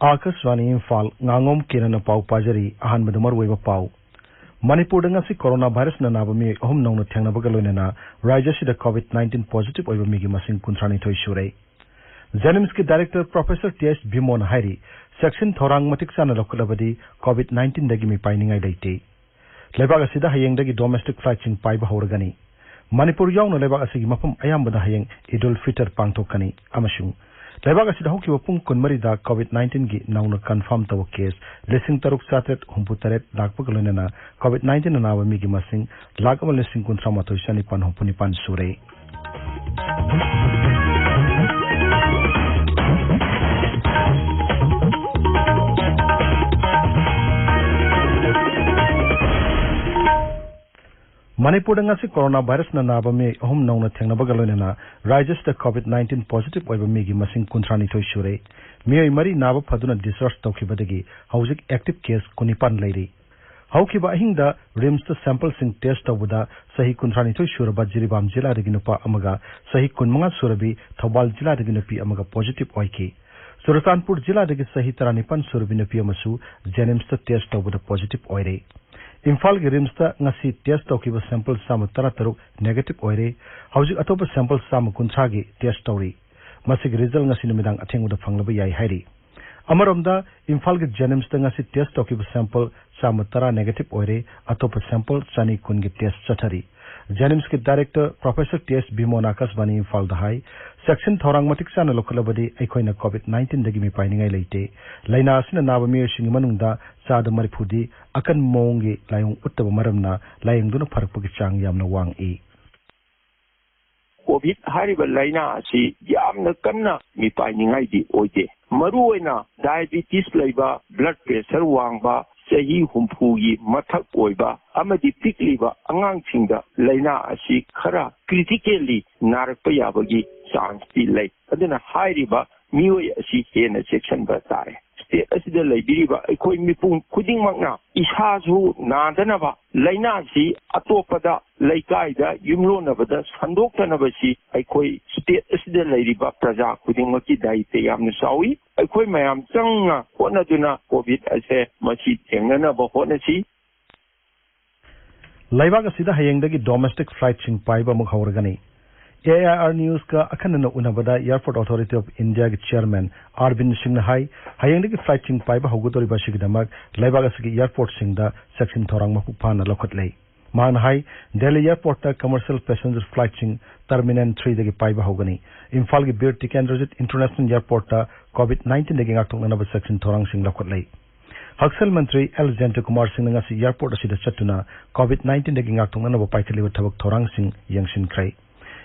Akashvani Imphal ngangom Kenin पाउ पाजरी Ahaan मदमर web पाउ Manipur ngasi corona virus na naba mi ahum nongna thengna loinena राज्य sida covid-19 positive oiba mi gi masing 39 sure Jenims ki director professor TS Bimon Hairi section thorang matik sana lokalabadi covid-19 dagi mi painingai leite lebaga sida hayeng dagi domestic flight ching pai ba horgani Manipur yaw no lebaga sigi mapam ayambada hayeng Idul Fitr pangthokani amasung lebaga sida hoki wapung kunmari da covid-19 gi nauna confirm taw case lesing taruk satret humputaret lakpa galonena covid-19 na nawa mi gi masing lakamal lesing kuntra matoi sani pan humpuni pan sure Manipur ngasi corona virus na naba mi ahum nongna thengna bagalonena राज्य sta covid-19 positive oiba mi gi masing 39 sure mi mari naba phaduna discharge tawkhibadagi hauzik active case kunipan leiri haukiba hingda rims ta sample sing test tawbuda sahi 39 sure ba jiribam jila dagi nupa amaga sahi 15 surabi thobal jila dagi nupi amaga positive oiki Suratanpur jila dagi sahi 39 surabi nupi amasu jenims ta test tawbuda positive oire Imphal gi rims ta ngasi test tawkiba sample sam 13 negative oire hauzik atopa sample sam 19 gi test tawri masig result ngasi numidang athenguda phanglaba yai hairi amaromda Imphal gi jenims ta ngasi test tawkiba sample sam 13 negative oire atopa sample chani kun gi test chathari Jenims ki director professor TS Bimon Akashwani Imphal dahai section thorang matik sana lokalabadi aikoina covid-19 dagi mi painingai leite laina asina naba mi sing manungda sada marifudi akan mongi layung uttaba maramna layung duna pharakpagi chang yamna wang e covid hariba laina asi yamna kanna mi painingai di oide maruoina diabetes laiba blood pressure wangba sahi humpugi mathak oiba amadi pikliba angangsingda laina asi khara critically narakpa yabagi chance ti lai aduna hairiba mioi asi hena section ba tare state asida laibiriba aikoi mipung khudingmakna isasu nadanaba laina si atopada laikaida yumlonabada sandoktanaba si aikoi state asida lairiba praja khudingmaki daite yamna sawi aikoi mayam changna honaduna covid ase machi thengnana ba honasi laibaga sida hayengdagi domestic flight ching paiba muk hawrgani AIR News ka akhanna unabada Airport Authority of India ki chairman Arvind Singh na hai hayengdagi flight ching paiba hawgutori basigidamak laibaga sigi airport singda section thorang mapu phana lokhatlei man hai Delhi airport ta commercial passenger flight ching terminal 3 dagi paiba hawgani Imphal gi Bir Tikendrajit International Airport ta covid-19 dagi ngakthongna ba section thorang sing lokhatlei Haksal Mantri L. Jayanta Kumar Singh ngasi airport asida chatuna covid-19 dagi ngakthongna ba paikaliba thabak thorang sing yangsin krai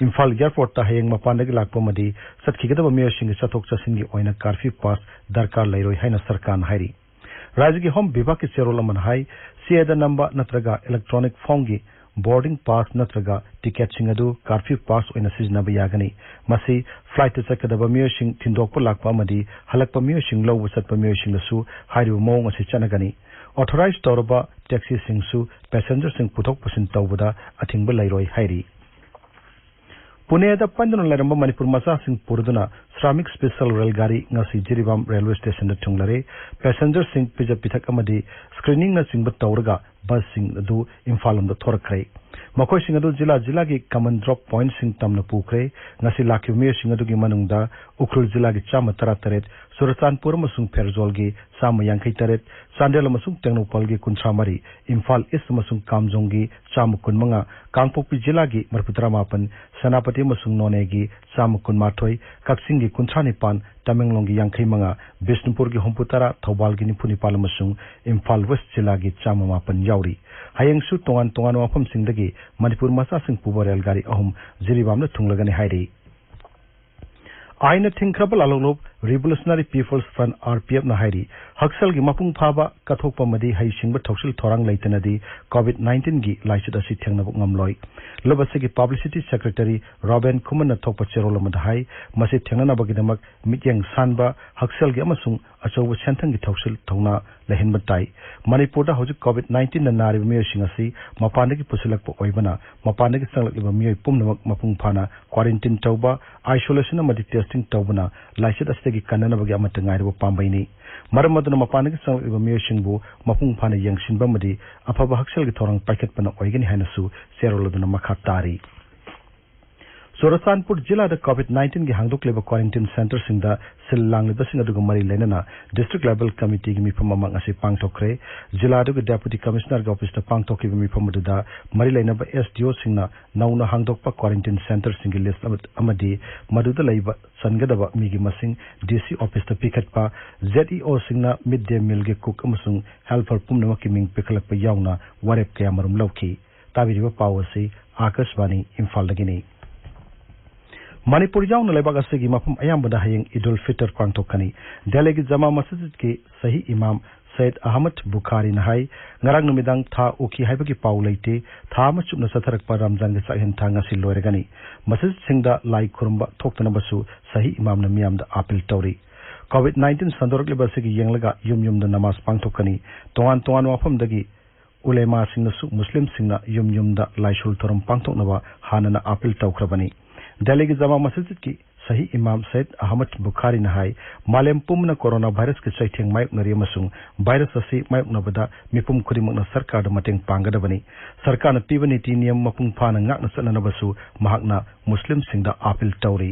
Imphal airport ta hayeng mapandagi lakpa madi satkhigadaba miyosing chathok chasingi oina curfew pass darkar lairoi haina sarkan hairi Rajya ki home vibhag ki cherol aman hai CID number natraga electronic form gi boarding pass natraga ticket singadu curfew pass oina siznaba yagani masi flight chakadaba miyosing thindokpa lakpa madi halakpa miyosing lobu chatpa miyosing su hairu mong asi chanagani authorized tawraba taxi singsu passenger sing puthok pusin tawbada athingba lairoi hairi Pune da pandana laramba Manipur masa sing purduna Shramik Special Railgari ngasi Jiribam Railway Station da thunglare passenger sing pija pithak amadi screening na singba tawrga bus sing adu Imphal da thorakrai makoi sing adu jila gi common drop point sing tamna pukre ngasi lakyu me sing adu gi manungda Ukhrul jila gi chama tarataret Suratanpur masung Ferzol gi sama yangkai taret Sandel masung Tengnopal gi kuntramari Imphal East masung Kamjong gi chama kunmanga Kangpokpi jila gi Marputra mapan Sanapati masung None gi chama kunmathoi Kaksing gi kuntranipan Tamenglong gi yangkai manga Bishnupur gi Humputara Thobal gi Nipunipal masung Imphal West jila gi chama mapan yauri hayeng su tongan wafam singdagi Manipur masa sing puba railgari ahum Jiribam na thunglagani hairi Aina Thinkrabal Alolop Revolutionary People's Front RPF na hairi Haksal gi mapung phaba kathokpa madi hai singba thoksil thorang leitanadi COVID-19 gi laichit asi thengnabuk ngamloi lobase gi publicity secretary Robin Kuman na thokpa cherol madhai masi thengnana bagidamak mityang sanba Haksal gi amasung achobu senthang gi thoksil thongna lehinba tai Manipur da hoji COVID-19 na nari mi singasi mapandagi pusilakpa oibana mapandagi sanglakliba mi pumnamak mapung phana quarantine tauba isolation amadi testing taubana laichit asi ꯑꯁꯤꯒꯤ ꯀꯟꯅꯅꯕꯒꯤ ꯑꯃꯠꯇ ꯉꯥꯏꯔꯕ ꯄꯥꯝꯕꯩꯅꯤ ꯃꯔꯝ ꯑꯗꯨꯅ ꯃꯄꯥꯟꯗꯒꯤ ꯆꯪꯂꯛꯂꯤꯕ ꯃꯤꯑꯣꯏꯁꯤꯡꯕꯨ ꯃꯄꯨꯡ ꯐꯥꯅ ꯌꯦꯡꯁꯤꯟꯕ ꯑꯃꯗꯤ ꯑꯐꯕ ꯍꯛꯁꯦꯜꯒꯤ ꯊꯧꯔꯥꯡ ꯄꯥꯏꯈꯠꯄꯅ ꯑꯣꯏꯒꯅꯤ ꯍꯥꯏꯅꯁꯨ ꯆꯦꯔꯣꯜ ꯑꯗꯨꯅ ꯃꯈꯥ ꯇꯥꯔꯤ Churachandpur जिला COVID-19 की हांगदोक्लेबा क्वारंटाइन सेंटर सिंगदा सिल लांगलिबसिंग अदुगा मरी लेनना डिस्ट्रिक्ट लेवल कमिटी की मिफम अमंग असे पांगथोखरे जिला अदुगा डेप्यूटी कमिश्नर के ऑफिस दा पांगथोखिबा मिफम अदुदा मरी लेनबा एसडीओ सिंगना नौना हांगदोक्पा क्वारंटाइन सेंटर सिंगी लिस्ट अमदी मदुदा लैबा सनगदबा मिगी मसिंग डीसी ऑफिस दा पिखटपा जेडईओ सिंगना मिड डे मील के कुक अमसुंग हेल्पर पुमनमकी मिंग पिखलकपा यावना वारेप कया मरुम लौखी ताबिरिबा पावसी आकाशवाणी इम्फाल दगिनी मणिपुर यावना लेबाग असेगी मफम अयामबदा हयेंग ईद उल फितर पांगथोकनी दिल्ली की जमा मस्जिद के सही इमाम सैयद अहमद बुखारी नहाई ngarang numidang tha uki haibagi paw leite tha ma chupna satharakpa ramzan ge sahin thanga sil loiragani masjid singda lai khurumba thoktana basu sahi imam na miyam da appeal tawri COVID-19 sandorak leba sigi yenglaga yum da namaz pangthokani tongan wafam dagi ulema singna su muslim singna yum da laishul thorum pangthoknaba hanana appeal tawkrabani Delhi की जमा मस्जिद की सही इमाम सैयद अहमद बुखारी नहाई मालेम पुमना corona virus के चैथेंग मायकनरी अमसुंग virus असी मायकनबदा मिपुम खुदिमकना सरकार मतेंग पांगदबनी सरकार न पीब नीति नियम मपुंग फाना ngakna चलनबसु महाकना मुस्लिम सिंगदा अपील तौरी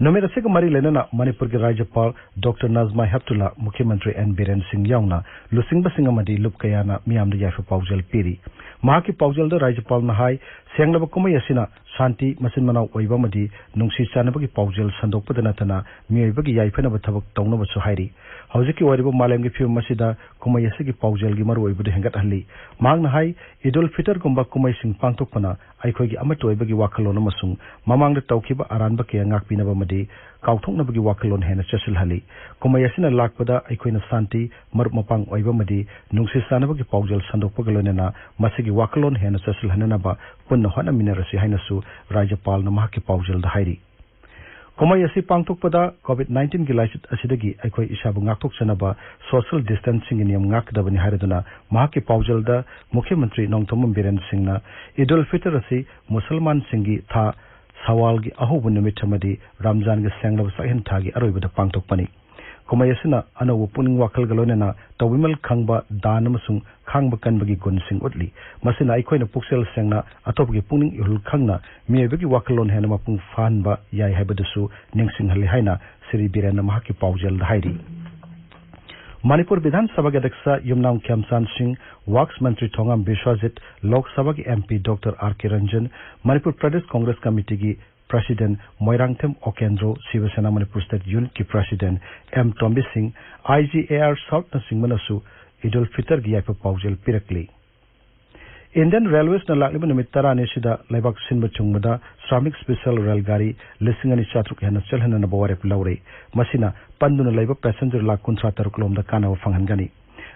नमेर से मरी लेना मणिपुर के राज्यपाल डॉक्टर नाजमा हेप्तुल्ला मुख्यमंत्री एन बीरेन सिंह यावना लुसिंग बसिंग अमदी लुप कयाना मियाम द याफा पाउजल पीरी महाकी पाउजल द राज्यपाल नहाई सेंगलब कुमय असिना शांति मसिन मनाव ओइबा मदी नुंगसी चानबगी पाउजल संदोकपद नतना मियबगी याइफनब थबक तौनबसु हाइरी हौजिकी ओइरिबो मालेमगी फिल्म मसिदा कुमय असिगी पाउजलगी मरु ओइबदे हेंगत हल्ली मांगना हाई ईद उल फितर गुंबा कुमय सिंह पांगथोकपना आइखोगी अमत ओइबगी वाखलोन अमसुंग ममांगद तौखिबा अरानबा के ngakpinaba मदी काउथोंगनबगी वाखलोन हेना चसिल हल्ली कुमय असिना लाकपदा आइखोइना शांति मरु मपांग ओइबा मदी नुंगसी चानबगी पाउजल संदोकपग लोनेना मसिगी वाखलोन हेना चसिल हननबा पुन्ना होना मिनरसी हाइनसु राज्यपाल न महाकी पाउजल द हाइरी कुमय असि पांगथोकपदा COVID-19 की लाइसिट असिदगी आइखोइ इसाबु ngakthokchanaba सोशल डिस्टेंसिंग नियम ngakdabani हाइरदुना महाकी पाउजल द मुख्यमंत्री नोंगथोम बीरेन सिंहना ईद उल फितर असि मुसलमान सिंगी था सवाल की अहोब निमित मदी रमजान के सेंगलब साहिन थागी अरोइबद पांगथोकपनी कुमय असिना अनव पुनिंग वाखल गलोनेना तविमल खंगबा दान अमसुंग खांगबा कनबगी गुणसिंग उतली मसिना आइखोइना पुक्सेल सेंगना अतोबगी पुनिंग इहुल खंगना मियबगी वाखलोन हेना मपुंग फानबा याय हाइबदसु निंगसिंग हले हाइना श्री बीरेन महाकी पाउजल हाइरी मणिपुर विधानसभा के अध्यक्ष युमनाम खेमसान सिंह वक्फ मंत्री थोंगाम विश्वजित लोकसभा के MP doctor R K. Ranjan Manipur Pradesh Congress committee की president Moirangthem Okendro Shiv Sena Manipur state unit की president M Tombi Singh IGAR south सिंगमनसु ईद उल फितर की याइफ पाउजल पिरकली इंडियन रेलवेज न लाक्लिबा निमित तरानी सिदा लेबाक सिनबा थुंगबदा श्रमिक स्पेशल रेलगाड़ी 4,400 हेना चलहनना बवारेप लौरे मसिना पंदुना लेबा पैसेंजर लाख 53 किलोमीटर कानाव फंगनगनी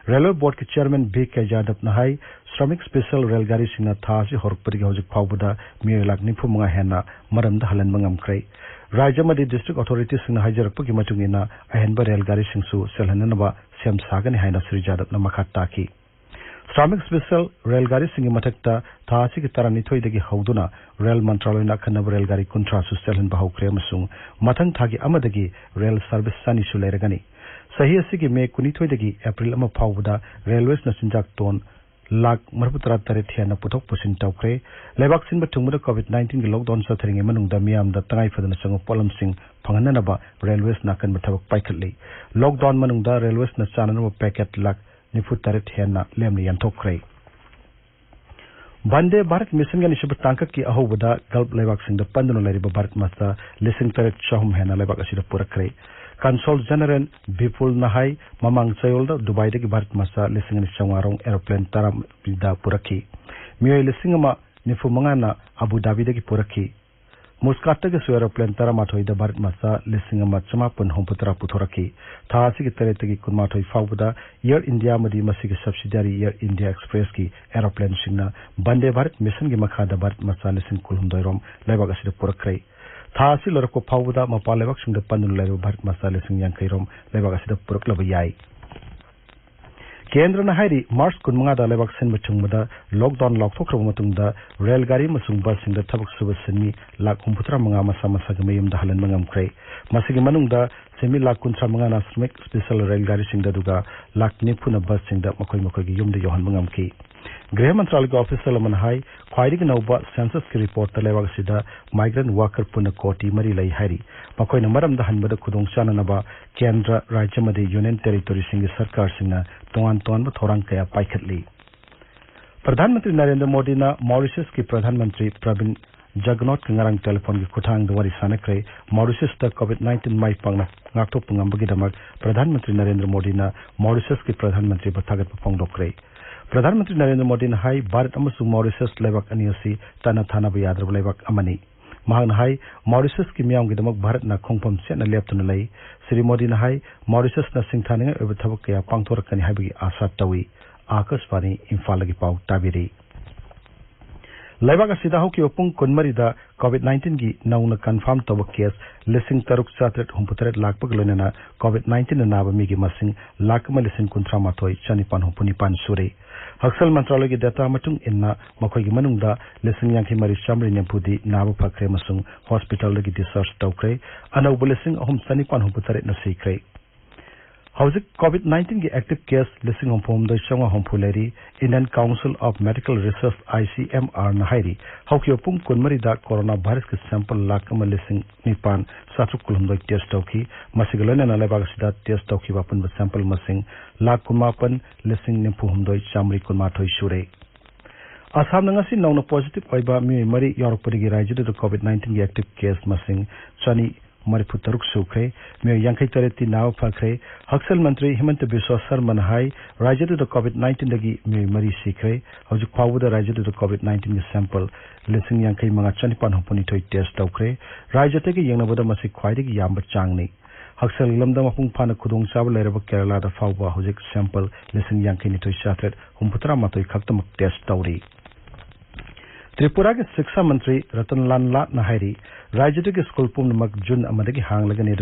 रेलवे बोर्ड के चेयरमैन बी.के. यादव नहाई श्रमिक स्पेशल रेलगाड़ी सिंगना थासी हरपदगी हौजिक फावबदा मिय लाख 95 हेना मरमदा हलन मंगमख्रै राज्य मदि डिस्ट्रिक्ट अथॉरिटी सिंगना हाइजरपगी मतुंगिना अहेनबा रेलगाड़ी सिंगसु चलहननबा सेम सागनी हाइना श्री यादव मखा ताकी श्रमिक स्पेशल रेलगाड़ी सिंगी मथक्ता थासी की तरनिथोइदगी हौदुना रेल मंत्रालयना खनब रेलगाड़ी 50 चलहनबा हौख्रे अमसुंग मथंग थागी अमदगी रेल सर्विस सानिसु लेरगनी सही असिगी मे 19 एप्रिल अमा फावबदा रेलवेज न सिंजाक टोन लाख 43 हेना पुथोक पुसिन तौख्रे लेबाक सिनबा थुंगबदा COVID-19 की लॉकडाउन सथरिंगे मनुंगदा मियामदा तंगाई फदना संग पोलमसिंग फंगननबा रेलवेज नाकन थबक पाइखटली लॉकडाउन मनुंगदा रेलवेज न चाननबा पैकेट लाख 93 हेना लेमनि यंथोख्रे वंदे भारत मिशन के निशब तांकक की अहोबदा गल्फ लेबाक सिंगदा पंदनो लेरिबा भारत मास्ता 3,300 हेना लेबाक असिदा पुरखरे कंसोल जनरल बिपुल नहाई ममांग चयोलदा दुबई दगी भारत मास्ता 9,900 एरोप्लेन तरामिदा पुरखी मियोय 9,95 अबु धाबी दगी पुरखी मुस्काट के एरोप्लेन तरामाथोइदा भारत मास्ता 9,550 पुथोरखी थासी की तरेतगी 18 फावबदा एयर इंडिया मदी मसीगी सब्सिडियरी एयर इंडिया एक्सप्रेस की एरोप्लेन सिंगना वंदे भारत मिशन की मखादा भारत मास्ता 9,900 रोम लेबाक असिदा पुरखरै थासी लरको फावबदा मपा लेबाक सिंगदा पंदुन लेरो भारत मास्ता 9,50 रोम लेबाक असिदा पुरखलब याई केंद्र हाई मार्च 15 लेबाक सिन बचुंगदा लॉकडाउन लॉकथोख्रब मतुंगदा रेलगाड़ी मसुंग बस सिंगदा थबक सुब सिनमी लाख 35 मसा मसा के मयम दहलन मंगमख्रै मसिगे मनुंगदा सेमी लाख 35 ना श्रमिक स्पेशल रेलगाड़ी सिंगदा दुगा लाख 90 बस सिंगदा मखोय मखोय की युमदा योहन मंगमखी गृह मंत्रालय के ऑफिसर लमन हाई ख्वाइदिग नौबा सेंसस की रिपोर्ट तलेवाग सिदा माइग्रेंट वर्कर पुन कोटी मरी लई हारी मखोय नमरम दहनबद खुदोंग चाननबा केंद्र राज्य मदे यूनियन टेरिटोरी सिंग सरकार सिंगना तोंगान तोंगन थोरांग कया पाइखतली प्रधानमंत्री नरेंद्र मोदी ना मॉरिशस की प्रधानमंत्री प्रवीण जगन्नाथ कंगारंग टेलीफोन की खुठांग दवारी सानक्रे मॉरिशस तक कोविड-19 माइ पांगना ngakthop pungambagi प्रधानमंत्री नरेंद्र मोदी ना मॉरिशस की प्रधानमंत्री बथागत फोंगदोक्रे प्रधानमंत्री नरेंद्र मोदी ने हाई भारत अमसुंग मॉरिशस लेबाक अनियसी तना थाना यादरब लेबाक अमनी महान हाई मॉरिशस की मियाम गिदमक भारत ना खोंगफम सेना लेप्तुन लई श्री मोदी ने हाई मॉरिशस ना सिंगथाने एब थबक कया पांगथोरकनी हाइबगी आशा तवी आकाशवाणी इम्फाल की पाउ ताबिरी लेबाक असिदा हौकी पुंग कुनमरीदा कोविड-19 की नौना कन्फर्म तब केस 1,463 लाख लोनना कोविड-19 नाब मीगी मसिंग लाख 1,13 चनिपान हुपुनिपान सूरे हक्सल मंत्रालय की डेटा मतुंग इन्ना मखोयगी मनुंगदा 1,50 नाब फखरे मसुंग हॉस्पिटल की डिस्चार्ज तौख्रे अनौब 3,963 न सीख्रे हौजिक कोविड-19 की एक्टिव केस 3,900 लेरी Indian council of medical research ICMR न हाइरी हौकी पुंग कुनमरीदा कोरोना वायरस के सैंपल लाख 1,9,7 टेस्ट तौखी मसिग लोनना लेबाक सिदा टेस्ट तौखी वापन सैंपल मसिंग लाख 19,9,900 सूरे आसाम नंगासी नौना पॉजिटिव ओइबा मी मरी यारपरिगी राज्य कोविड-19 की एक्टिव केस मसिंग चनी मरिफु तरुक सुख्रे मे यांखै तरेती नाव फखरे हक्सल मंत्री हिमंत बिस्वा शर्मा हाई राज्य कोविड-19 दगी मे मरी सीख्रे हौजिक फावुदा राज्य कोविड-19 की सैंपल 1,5,9,7 टेस्ट तौख्रे राज्य की यंगनबदा मसी ख्वाइदिगी याम चांगनी हक्सल लमदा मपुंग फाना खुदोंग चाब लेरब केरला दा फावबा हौजिक सैंपल 1,5,9,7 खक्तमक टेस्ट तौरी त्रिपुरा के शिक्षा मंत्री रतनलाल नाहरी राज्य के स्कूल पुनमक जून अमदगी हांगलगनी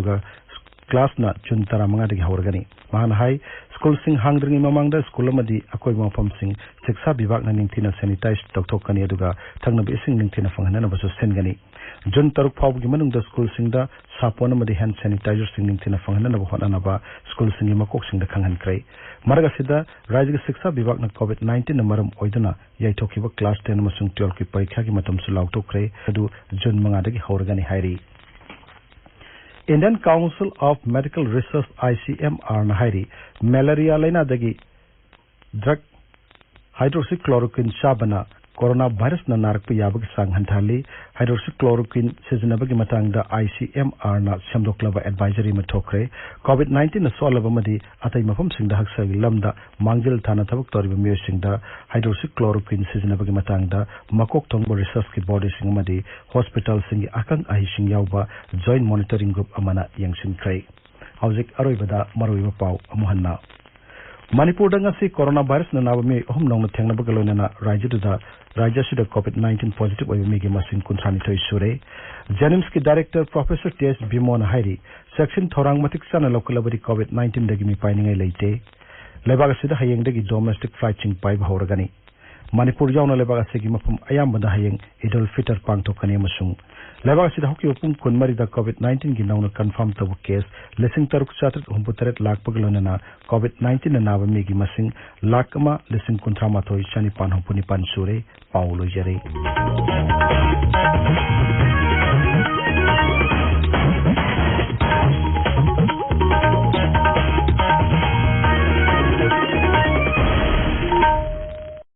क्लास न जून 15 हौरगनी महान हाई स्कूल सिंह हांगद्रिंगी ममांगदा स्कूल अमदी अकोय मफम सिंह शिक्षा विभाग न निंगथिना सैनिटाइज तौथोकनी अदुगा थंगनब इसिंग निंगथिना फंगननबसु सेनगनी जून 3 फावगी मनुंगदा स्कूल सिंगदा सापोन अमदी हैंड सैनिटाइजर सिंग निंगथिना फंगननब होननबा स्कूल सिंगी मकोक सिंगदा खंगनख्रै मरगसिदा राज्य के शिक्षा विभाग न कोविड-19 न मरम ओइदना याइथोखिबा क्लास 10 अमसुंग 12 की परीक्षा की मतम सु लाउथोख्रै अदु जून 5 दगी हौरगनी हाइरी Indian council of medical research ICMR न हाइरी मलेरिया लेना दगी ड्रग हाइड्रोक्सीक्लोरोक्विन चाबना कोरोना वायरस न नारक याबग सांग हंथाली हाइड्रोक्सीक्लोरोक्विन सिजनबगी मतंगदा ICMR न सेमदोक्लबा एडवाइजरी में ठोखरे कोविड-19 न सोलब मदी अतै मफम सिंगदा हक्सग लमदा मांगजिल थाना थबक तोरिब मियो सिंगदा हाइड्रोक्सीक्लोरोक्विन सिजनबगी मतंगदा मकोक थोंगबो रिसर्च की बॉडी सिंग मदी हॉस्पिटल सिंग अकंग आहि सिंग यावबा जॉइंट मॉनिटरिंग ग्रुप अमना यंगसिनख्रै हौजिक अरोइबदा मरोइबा पाउ अमुहन्ना मणिपुर दंगसी कोरोना वायरस न नाब में अहम नौना थेंगनबग लोनना राज्य सिदा कोविड-19 पॉजिटिव ओइब मीगी मसिंग 23 सूरे जेनिम्स की डायरेक्टर प्रोफेसर टीएस बिमोन हाइरी सेक्शन थोरांग मतिक चाना लोकलबरी कोविड-19 दगी मी पाइनिंगै लेते लेबाग सिदा हयेंग दगी डोमेस्टिक फ्लाइट चिंग पाइब हौरगनी मणिपुर यावना लेबाग सिगी मफम अयामबदा हयेंग ईद उल फितर पांगथोकनी मसुंग लेबाग सिदा हौकी उपुंग कुनमरीदा कोविड-19 की नौना कन्फर्म तब केस 1,363 लाख पगलोनना कोविड-19 न नाब मीगी मसिंग लाख 1,13 चनिपान सूरे पाउलो जरे